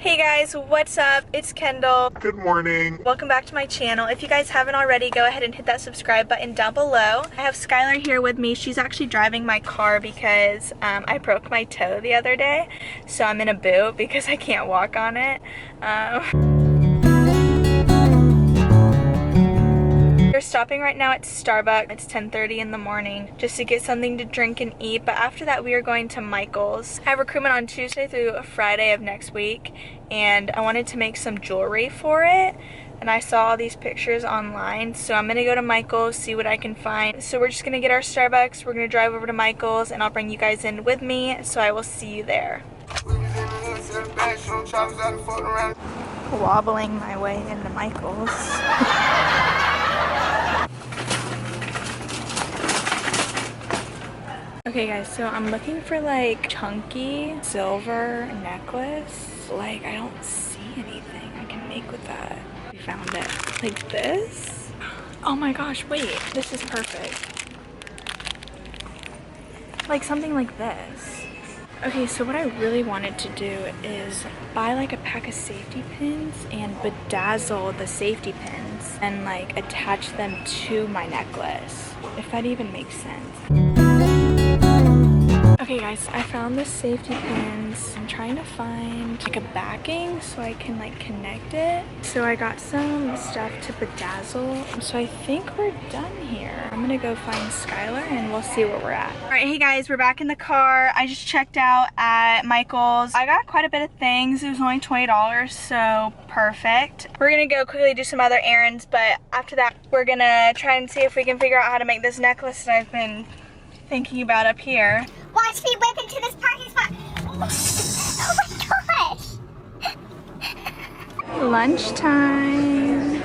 Hey guys, what's up? It's Kendall. Good morning. Welcome back to my channel. If you guys haven't already, go ahead and hit that subscribe button down below. I have Skylar here with me. She's actually driving my car because I broke my toe the other day. So I'm in a boot because I can't walk on it. We're stopping right now at Starbucks. It's 10:30 in the morning just to get something to drink and eat, but after that we are going to Michael's. I have recruitment on Tuesday through Friday of next week, and I wanted to make some jewelry for it, and I saw all these pictures online, so I'm gonna go to Michael's, see what I can find. So we're just gonna get our Starbucks, we're gonna drive over to Michael's, and I'll bring you guys in with me, so I will see you there. Wobbling my way into Michael's. Okay guys, so I'm looking for like chunky silver necklace. Like I don't see anything I can make with that. We found it. Like this? Oh my gosh, wait, this is perfect. Like something like this. Okay, so what I really wanted to do is buy like a pack of safety pins and bedazzle the safety pins and like attach them to my necklace, if that even makes sense. Okay guys, I found the safety pins. I'm trying to find like a backing so I can like connect it. So I got some stuff to bedazzle. So I think we're done here. I'm gonna go find Skylar and we'll see where we're at. All right, hey guys, we're back in the car. I just checked out at Michael's. I got quite a bit of things. It was only $20, so perfect. We're gonna go quickly do some other errands, but after that, we're gonna try and see if we can figure out how to make this necklace that I've been thinking about up here. Watch me whip into this parking spot. Oh my gosh. Lunchtime.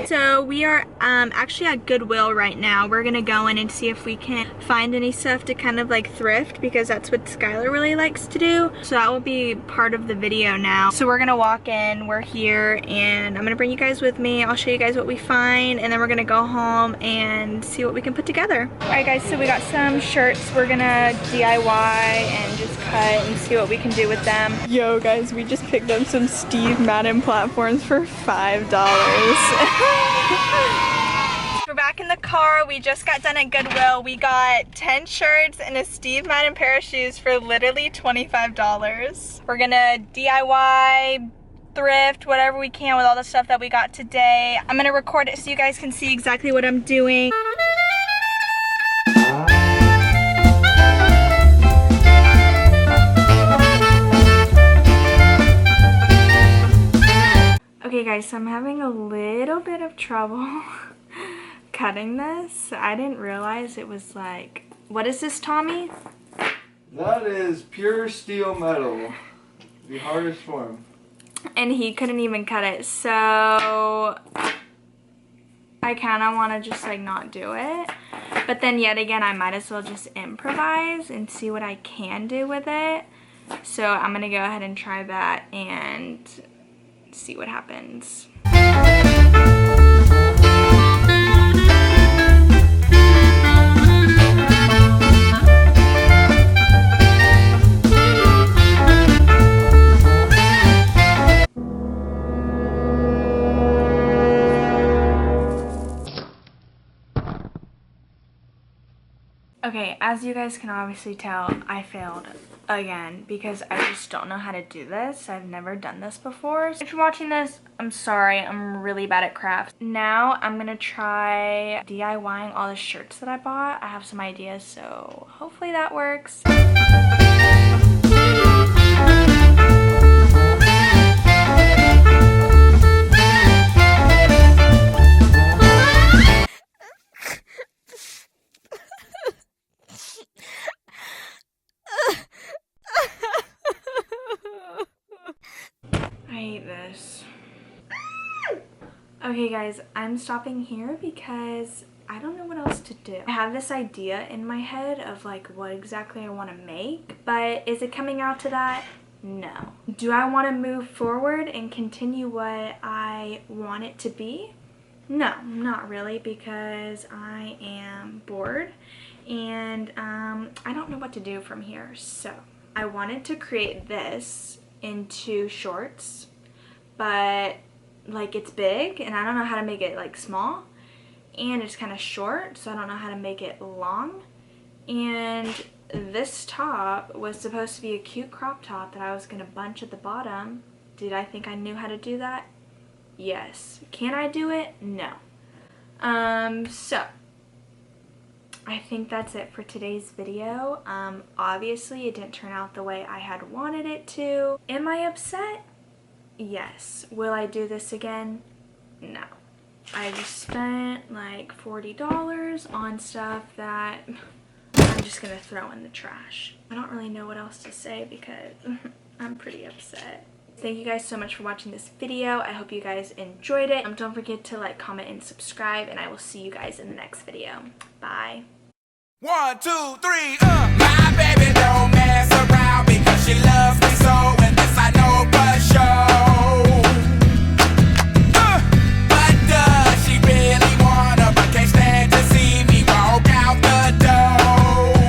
So we are actually at Goodwill right now. We're gonna go in and see if we can find any stuff to kind of like thrift, because that's what Skylar really likes to do. So that will be part of the video now. So we're gonna walk in, we're here, and I'm gonna bring you guys with me. I'll show you guys what we find, and then we're gonna go home and see what we can put together. All right guys, so we got some shirts. We're gonna DIY and just cut and see what we can do with them. Yo guys, we just picked up some Steve Madden platforms for $5. We're back in the car. We just got done at Goodwill. We got 10 shirts and a Steve Madden pair of shoes for literally $25. We're gonna DIY, thrift, whatever we can with all the stuff that we got today. I'm gonna record it so you guys can see exactly what I'm doing. Okay guys, so I'm having a little bit of trouble cutting this. I didn't realize it was like, what is this, Tommy? That is pure steel metal, the hardest form. And he couldn't even cut it, so I kind of want to just like not do it. But then yet again, I might as well just improvise and see what I can do with it. So I'm gonna go ahead and try that and see what happens. Okay, as you guys can obviously tell, I failed again because I just don't know how to do this. I've never done this before. So if you're watching this, I'm sorry, I'm really bad at crafts. Now I'm gonna try DIYing all the shirts that I bought. I have some ideas, so hopefully that works. Okay guys, I'm stopping here because I don't know what else to do. I have this idea in my head of like what exactly I want to make, but is it coming out to that? No. Do I want to move forward and continue what I want it to be? No, not really, because I am bored and I don't know what to do from here. So I wanted to create this into shorts, but like it's big and I don't know how to make it like small, and it's kind of short, so I don't know how to make it long. And this top was supposed to be a cute crop top that I was gonna bunch at the bottom. Did I think I knew how to do that? Yes. Can I do it? No. So I think that's it for today's video. Obviously it didn't turn out the way I had wanted it to. Am I upset? Yes. Will I do this again? No. I just spent like $40 on stuff that I'm just gonna throw in the trash. I don't really know what else to say because I'm pretty upset. Thank you guys so much for watching this video. I hope you guys enjoyed it. Don't forget to like, comment, and subscribe, and I will see you guys in the next video. Bye. 1, 2, 3, my baby don't